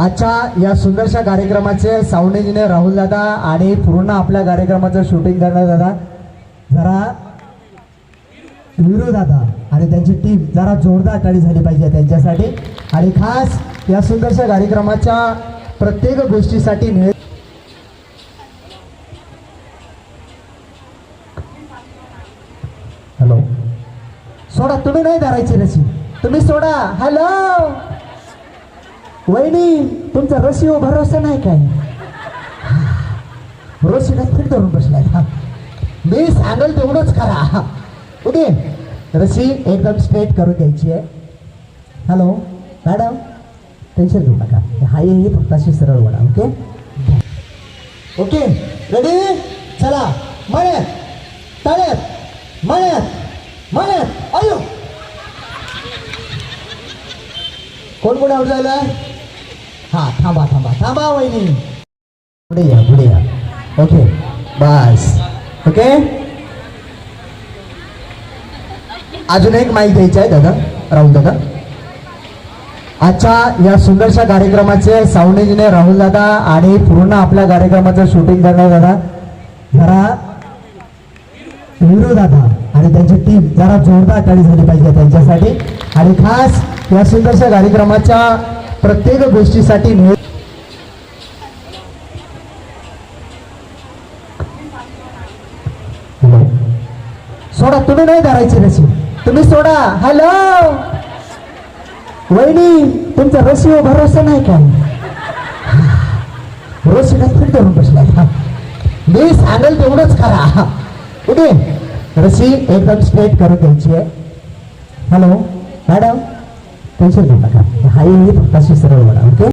आजच्या या सुंदरशा कार्यक्रमाचे साऊंड इंजिनियर राहुल दादा आणि पूर्ण आपल्या कार्यक्रमाचं शूटिंग करणार दादा, जरा वीरू दादा आणि त्यांची टीम जरा जोरदार टाळी झाली पाहिजे त्यांच्यासाठी. आणि खास या सुंदरशा कार्यक्रमाच्या प्रत्येक गोष्टीसाठी हॅलो सोडा, तुम्ही नाही धरायची रशी, तुम्ही सोडा. हॅलो वहिनी, तुमचा रशी भरोसा नाही काय? रशीला फिट धरून बसलाय. मी सांगल तेवढंच करा. ओके, रशी एकदम स्ट्रेट करून द्यायची आहे. हॅलो मॅडम, टेन्शन घेऊ नका, हाय हे फक्त अशी सरळ वडा. Okay okay, ready? चला, मळ्यात तळ्यात मळ्यात मळ्यात. अयो, कोण कोण आउट झाला? हा, थांबा थांबा थांबा वहिनी, पुढे या पुढे या. ओके बस. ओके, अजून एक माहिती द्यायची आहे दादा, राहुल दादा. आजच्या या सुंदरशा कार्यक्रमाचे साऊंड इंजिनियर राहुल दादा आणि पूर्ण आपल्या कार्यक्रमाचं शूटिंग करणार दादा, जरा वीरू दादा आणि त्यांची टीम जरा जोरदार टाळी झाली पाहिजे त्यांच्यासाठी. आणि खास या सुंदरशा कार्यक्रमाच्या प्रत्येक गोष्टीसाठी सोडा, तुम्ही नाही धरायची रशी, तुम्ही सोडा. हॅलो वहिनी, तुमचा रशी भरोसा नाही काय? रशीला फिट धरून बसलाय. मी सांगल तेवढंच करा. ओके, रशी एकदम स्ट्रेट करून द्यायची आहे. हॅलो मॅडम, टेन्शन घेऊ नका, हाय हे फक्त अशी सरळ वडा. ओके.